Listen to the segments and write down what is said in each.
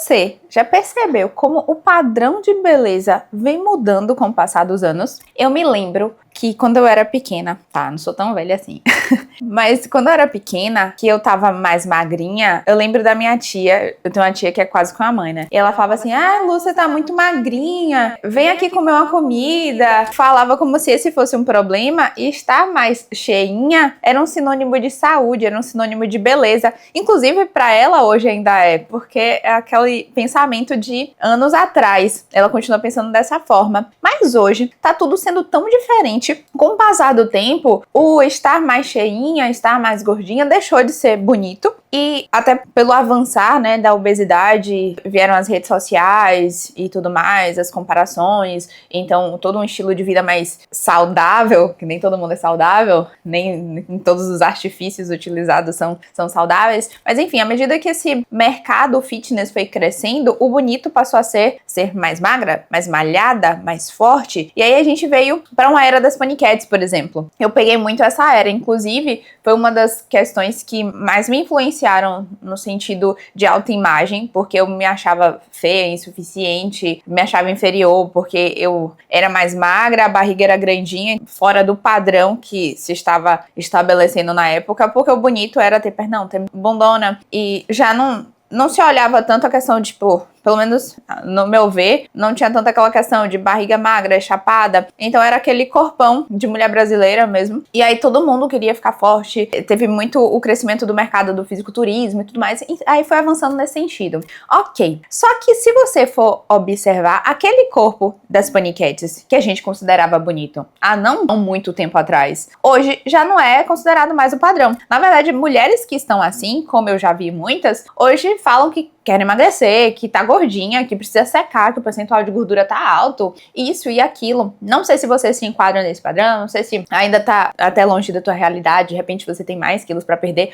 Você já percebeu como o padrão de beleza vem mudando com o passar dos anos? Eu me lembro que quando eu era pequena, tá, não sou tão velha assim, mas quando eu era pequena, que eu tava mais magrinha, eu lembro da minha tia, eu tenho uma tia que é quase com a mãe, né? E ela falava assim, Lu, você tá muito magrinha, vem aqui comer uma comida. Falava como se esse fosse um problema, e estar mais cheinha era um sinônimo de saúde, era um sinônimo de beleza. Inclusive, pra ela hoje ainda é, porque é aquele pensamento de anos atrás. Ela continua pensando dessa forma. Mas hoje, tá tudo sendo tão diferente. Com o passar do tempo, o estar mais cheinha, estar mais gordinha, deixou de ser bonito. E até pelo avançar, né, da obesidade, vieram as redes sociais e tudo mais, as comparações. Então, todo um estilo de vida mais saudável, que nem todo mundo é saudável, nem todos os artifícios utilizados são saudáveis. Mas enfim, à medida que esse mercado fitness foi crescendo, o bonito passou a ser mais magra, mais malhada, mais forte. E aí a gente veio para uma era das paniquetes, por exemplo. Eu peguei muito essa era, inclusive foi uma das questões que mais me influenciaram no sentido de autoimagem, porque eu me achava feia, insuficiente, me achava inferior, porque eu era mais magra, a barriga era grandinha, fora do padrão que se estava estabelecendo na época, porque o bonito era ter pernão, ter bundona, e já não se olhava tanto a questão de, tipo, pelo menos no meu ver, não tinha tanto aquela questão de barriga magra, chapada. Então era aquele corpão de mulher brasileira mesmo. E aí todo mundo queria ficar forte. Teve muito o crescimento do mercado do fisiculturismo e tudo mais. E aí foi avançando nesse sentido. Ok. Só que se você for observar, aquele corpo das paniquetes que a gente considerava bonito há não muito tempo atrás, hoje já não é considerado mais o padrão. Na verdade, mulheres que estão assim, como eu já vi muitas, hoje falam que querem emagrecer, que tá gordinha, que precisa secar, que o percentual de gordura tá alto, isso e aquilo. Não sei se você se enquadra nesse padrão, não sei se ainda tá até longe da tua realidade, de repente você tem mais quilos pra perder.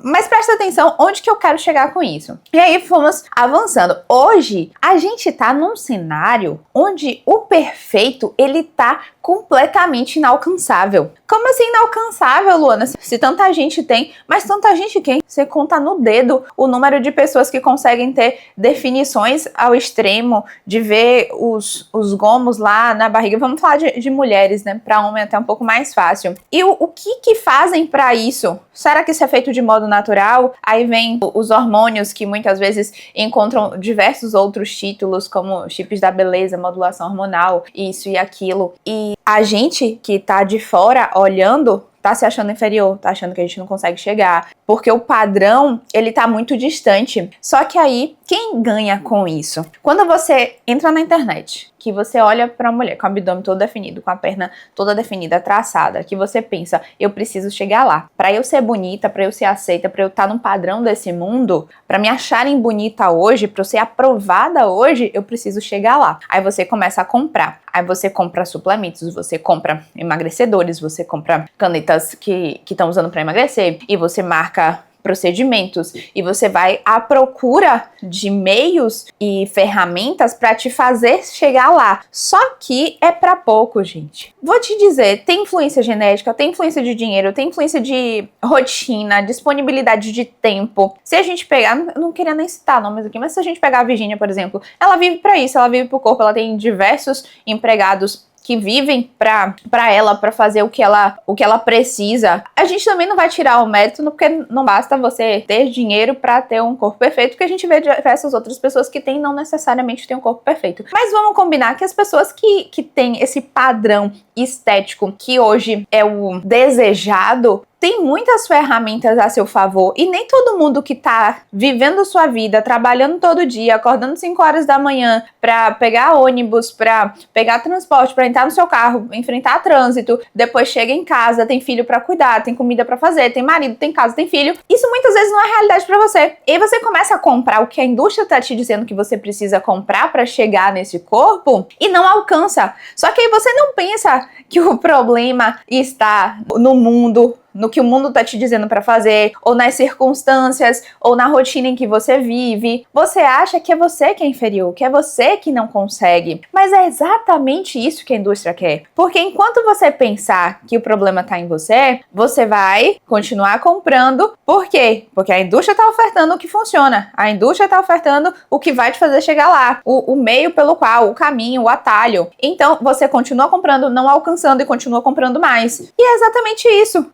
Mas presta atenção onde que eu quero chegar com isso. E aí fomos avançando. Hoje, a gente tá num cenário onde o perfeito, ele tá completamente inalcançável. Como assim inalcançável, Luana? Se tanta gente tem, mas tanta gente quem? Você conta no dedo o número de pessoas que conseguem ter definições ao extremo, de ver os gomos lá na barriga. Vamos falar de mulheres, né? Pra homem é até um pouco mais fácil. E o que fazem pra isso? Será que isso é feito de modo natural? Aí vem os hormônios que muitas vezes encontram diversos outros títulos, como chips da beleza, modulação hormonal, isso e aquilo. E a gente que tá de fora olhando tá se achando inferior, tá achando que a gente não consegue chegar, porque o padrão, ele tá muito distante. Só que aí, quem ganha com isso? Quando você entra na internet, que você olha pra uma mulher com o abdômen todo definido, com a perna toda definida, traçada, que você pensa, eu preciso chegar lá. Pra eu ser bonita, pra eu ser aceita, pra eu estar num padrão desse mundo, pra me acharem bonita hoje, pra eu ser aprovada hoje, eu preciso chegar lá. Aí você começa a comprar. Aí você compra suplementos, você compra emagrecedores, você compra canetas que estão usando para emagrecer, e você marca procedimentos, e você vai à procura de meios e ferramentas para te fazer chegar lá. Só que é para pouco, gente. Vou te dizer, tem influência genética, tem influência de dinheiro, tem influência de rotina, disponibilidade de tempo. Se a gente pegar, eu não queria nem citar nomes aqui, mas se a gente pegar a Virgínia, por exemplo, ela vive para isso, ela vive pro corpo, ela tem diversos empregados que vivem pra ela, pra fazer o que ela precisa. A gente também não vai tirar o mérito, porque não basta você ter dinheiro pra ter um corpo perfeito, porque a gente vê diversas outras pessoas que têm, não necessariamente têm um corpo perfeito. Mas vamos combinar que as pessoas que têm esse padrão estético, que hoje é o desejado, tem muitas ferramentas a seu favor, e nem todo mundo que tá vivendo sua vida, trabalhando todo dia, acordando 5 horas da manhã pra pegar ônibus, pra pegar transporte, pra entrar no seu carro, enfrentar trânsito, depois chega em casa, tem filho pra cuidar, tem comida pra fazer, tem marido, tem casa, tem filho. Isso muitas vezes não é realidade pra você. E aí você começa a comprar o que a indústria tá te dizendo que você precisa comprar pra chegar nesse corpo e não alcança. Só que aí você não pensa que o problema está no mundo, no que o mundo tá te dizendo para fazer, ou nas circunstâncias, ou na rotina em que você vive. Você acha que é você que é inferior, que é você que não consegue. Mas é exatamente isso que a indústria quer. Porque enquanto você pensar que o problema tá em você, você vai continuar comprando. Por quê? Porque a indústria tá ofertando o que funciona. A indústria tá ofertando o que vai te fazer chegar lá. O meio pelo qual, o caminho, o atalho. Então, você continua comprando, não alcançando e continua comprando mais. E é exatamente isso.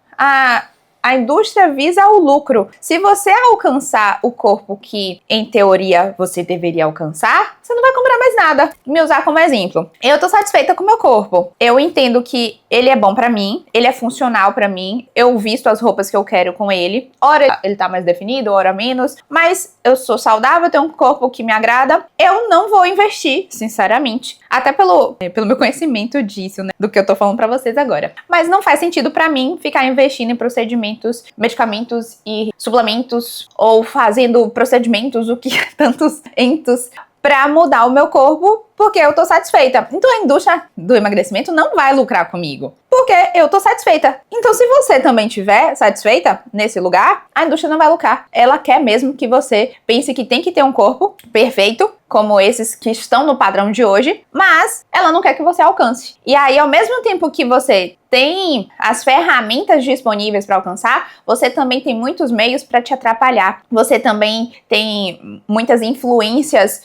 A indústria visa o lucro. Se você alcançar o corpo que, em teoria, você deveria alcançar, você não vai comprar mais nada. Me usar como exemplo. Eu tô satisfeita com o meu corpo. Eu entendo que ele é bom pra mim, ele é funcional pra mim, eu visto as roupas que eu quero com ele. Ora ele tá mais definido, ora menos, mas eu sou saudável, tenho um corpo que me agrada. Eu não vou investir, sinceramente. Até pelo meu conhecimento disso, né? Do que eu tô falando pra vocês agora. Mas não faz sentido pra mim ficar investindo em procedimentos, medicamentos e suplementos, ou fazendo procedimentos, o que tantos entos, pra mudar o meu corpo, porque eu tô satisfeita. Então a indústria do emagrecimento não vai lucrar comigo, porque eu tô satisfeita. Então se você também estiver satisfeita nesse lugar, a indústria não vai lucrar. Ela quer mesmo que você pense que tem que ter um corpo perfeito, como esses que estão no padrão de hoje, mas ela não quer que você alcance. E aí, ao mesmo tempo que você tem as ferramentas disponíveis para alcançar, você também tem muitos meios para te atrapalhar. Você também tem muitas influências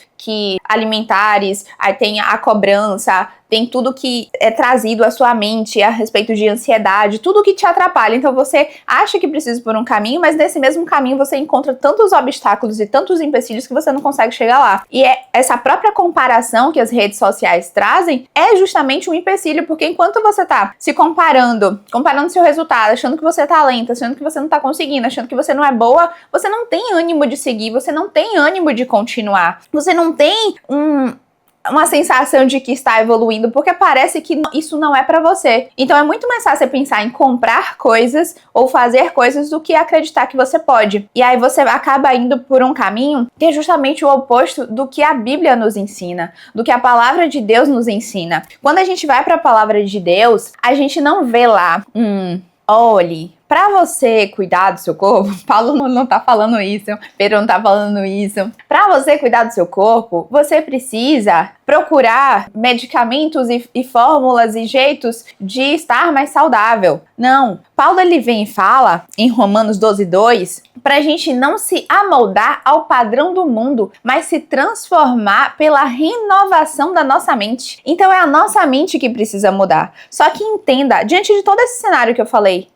alimentares, aí tem a cobrança, tem tudo que é trazido à sua mente a respeito de ansiedade, tudo que te atrapalha. Então você acha que precisa ir por um caminho, mas nesse mesmo caminho você encontra tantos obstáculos e tantos empecilhos que você não consegue chegar lá. E essa própria comparação que as redes sociais trazem é justamente um empecilho, porque enquanto você tá se comparando seu resultado, achando que você tá lenta, achando que você não tá conseguindo, achando que você não é boa, você não tem ânimo de seguir, você não tem ânimo de continuar, você não tem uma sensação de que está evoluindo, porque parece que isso não é pra você. Então é muito mais fácil você pensar em comprar coisas ou fazer coisas do que acreditar que você pode. E aí você acaba indo por um caminho que é justamente o oposto do que a Bíblia nos ensina, do que a palavra de Deus nos ensina. Quando a gente vai pra palavra de Deus, a gente não vê lá, olhe, pra você cuidar do seu corpo, Paulo não tá falando isso, Pedro não tá falando isso. Pra você cuidar do seu corpo, você precisa procurar medicamentos e fórmulas e jeitos de estar mais saudável. Não. Paulo, ele vem e fala, em Romanos 12:2, pra gente não se amoldar ao padrão do mundo, mas se transformar pela renovação da nossa mente. Então é a nossa mente que precisa mudar. Só que entenda, diante de todo esse cenário que eu falei,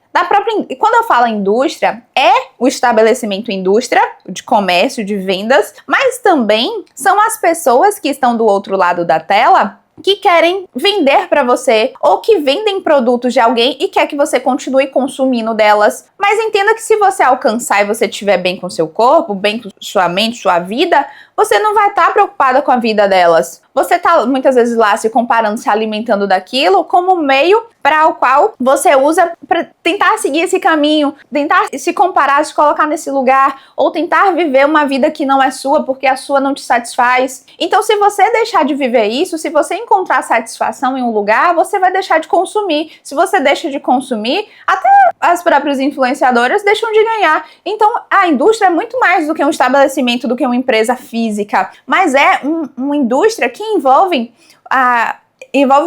e quando eu falo indústria, é o estabelecimento indústria, de comércio, de vendas, mas também são as pessoas que estão do outro lado da tela que querem vender para você ou que vendem produtos de alguém e quer que você continue consumindo delas. Mas entenda que se você alcançar e você estiver bem com seu corpo, bem com sua mente, sua vida, você não vai estar preocupada com a vida delas. Você tá muitas vezes lá se comparando, se alimentando daquilo como meio para o qual você usa para tentar seguir esse caminho, tentar se comparar, se colocar nesse lugar, ou tentar viver uma vida que não é sua porque a sua não te satisfaz. Então, se você deixar de viver isso, se você encontrar satisfação em um lugar, você vai deixar de consumir. Se você deixa de consumir, até as próprias influenciadoras deixam de ganhar. Então, a indústria é muito mais do que um estabelecimento, do que uma empresa física, mas é uma indústria que envolve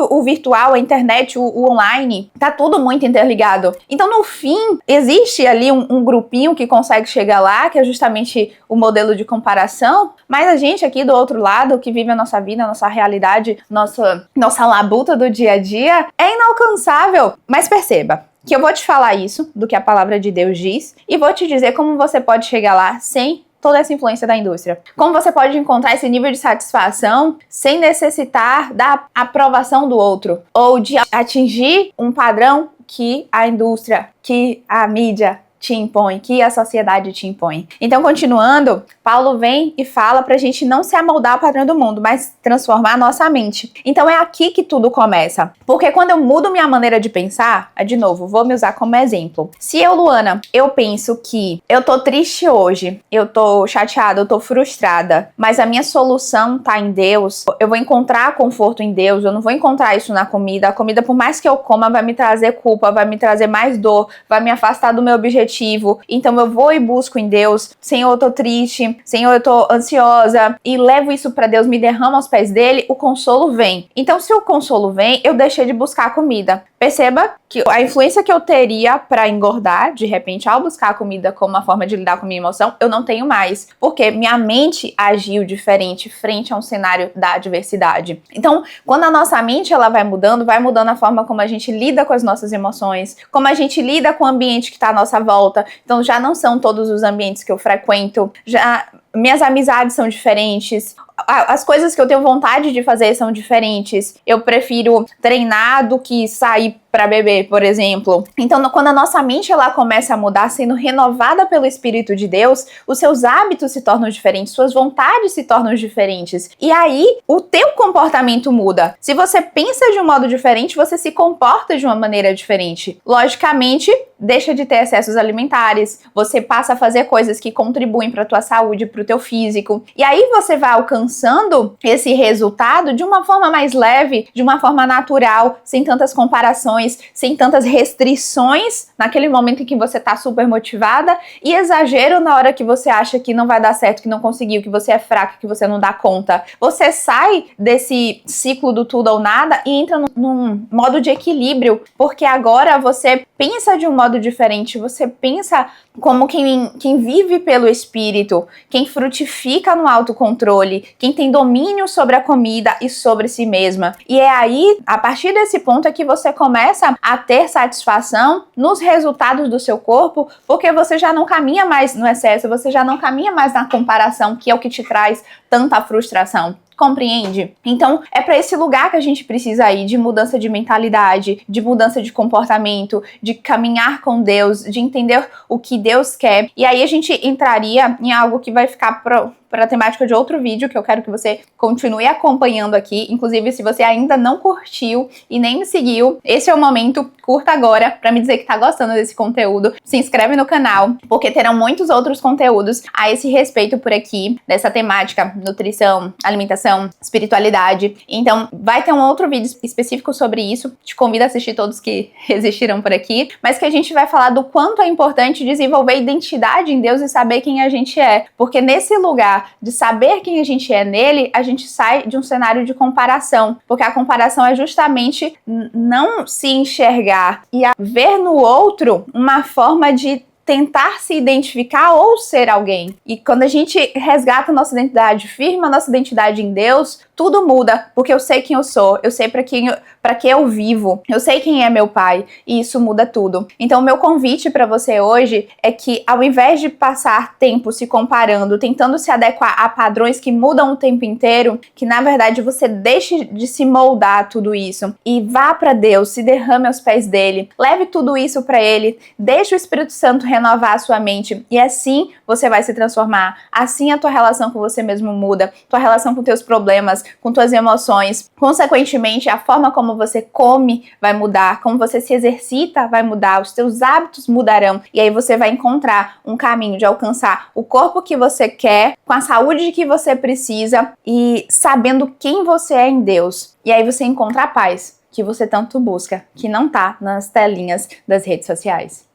o virtual, a internet, o online, tá tudo muito interligado. Então, no fim, existe ali um grupinho que consegue chegar lá, que é justamente o modelo de comparação, mas a gente aqui do outro lado, que vive a nossa vida, a nossa realidade, nossa labuta do dia a dia, é inalcançável. Mas perceba que eu vou te falar isso, do que a palavra de Deus diz, e vou te dizer como você pode chegar lá sem toda essa influência da indústria. Como você pode encontrar esse nível de satisfação sem necessitar da aprovação do outro ou de atingir um padrão que a indústria, que a mídia te impõe, que a sociedade te impõe. Então, continuando, Paulo vem e fala pra gente não se amoldar ao padrão do mundo, mas transformar a nossa mente. Então, é aqui que tudo começa. Porque quando eu mudo minha maneira de pensar, de novo, vou me usar como exemplo. Se eu, Luana, eu penso que eu tô triste hoje, eu tô chateada, eu tô frustrada, mas a minha solução tá em Deus, eu vou encontrar conforto em Deus, eu não vou encontrar isso na comida. A comida, por mais que eu coma, vai me trazer culpa, vai me trazer mais dor, vai me afastar do meu objetivo. Então eu vou e busco em Deus. Senhor, eu tô triste, Senhor, eu tô ansiosa, e levo isso pra Deus, me derramo aos pés dele, o consolo vem. Então, se o consolo vem, eu deixei de buscar a comida. Perceba que a influência que eu teria pra engordar, de repente, ao buscar a comida como uma forma de lidar com a minha emoção, eu não tenho mais. Porque minha mente agiu diferente frente a um cenário da adversidade. Então, quando a nossa mente ela vai mudando a forma como a gente lida com as nossas emoções, como a gente lida com o ambiente que está à nossa volta. Então, já não são todos os ambientes que eu frequento, já minhas amizades são diferentes, as coisas que eu tenho vontade de fazer são diferentes. Eu prefiro treinar do que sair para beber, por exemplo. Então, quando a nossa mente ela começa a mudar, sendo renovada pelo Espírito de Deus, os seus hábitos se tornam diferentes, suas vontades se tornam diferentes. E aí, o teu comportamento muda. Se você pensa de um modo diferente, você se comporta de uma maneira diferente. Logicamente, deixa de ter excessos alimentares, você passa a fazer coisas que contribuem para a tua saúde, para o teu físico. E aí você vai alcançando esse resultado de uma forma mais leve, de uma forma natural, sem tantas comparações, sem tantas restrições naquele momento em que você tá super motivada e exagero na hora que você acha que não vai dar certo, que não conseguiu, que você é fraca, que você não dá conta. Você sai desse ciclo do tudo ou nada e entra num modo de equilíbrio, porque agora você pensa de um modo diferente, você pensa como quem vive pelo Espírito, quem frutifica no autocontrole, quem tem domínio sobre a comida e sobre si mesma. E é aí, a partir desse ponto, é que você começa a ter satisfação nos resultados do seu corpo, porque você já não caminha mais no excesso, você já não caminha mais na comparação, que é o que te traz tanta frustração. Compreende? Então, é para esse lugar que a gente precisa ir, de mudança de mentalidade, de mudança de comportamento, de caminhar com Deus, de entender o que Deus quer. E aí a gente entraria em algo que vai ficar para a temática de outro vídeo, que eu quero que você continue acompanhando aqui. Inclusive, se você ainda não curtiu e nem me seguiu, esse é o momento, curta agora, para me dizer que tá gostando desse conteúdo. Se inscreve no canal, porque terão muitos outros conteúdos a esse respeito por aqui, dessa temática, nutrição, alimentação, espiritualidade. Então, vai ter um outro vídeo específico sobre isso. Te convido a assistir todos que existiram por aqui, mas que a gente vai falar do quanto é importante desenvolver identidade em Deus e saber quem a gente é. Porque nesse lugar de saber quem a gente é nele, a gente sai de um cenário de comparação. Porque a comparação é justamente não se enxergar e ver no outro uma forma de tentar se identificar ou ser alguém. E quando a gente resgata a nossa identidade, firma a nossa identidade em Deus, tudo muda, porque eu sei quem eu sou, eu sei para que eu vivo, eu sei quem é meu pai, e isso muda tudo. Então, o meu convite para você hoje é que, ao invés de passar tempo se comparando, tentando se adequar a padrões que mudam o tempo inteiro, que na verdade você deixe de se moldar a tudo isso e vá para Deus, se derrame aos pés dele, leve tudo isso para ele, deixe o Espírito Santo renovar a sua mente, e assim você vai se transformar, assim a tua relação com você mesmo muda, tua relação com teus problemas, com tuas emoções, consequentemente a forma como você come vai mudar, como você se exercita vai mudar, os teus hábitos mudarão, e aí você vai encontrar um caminho de alcançar o corpo que você quer, com a saúde que você precisa e sabendo quem você é em Deus. E aí você encontra a paz que você tanto busca, que não tá nas telinhas das redes sociais.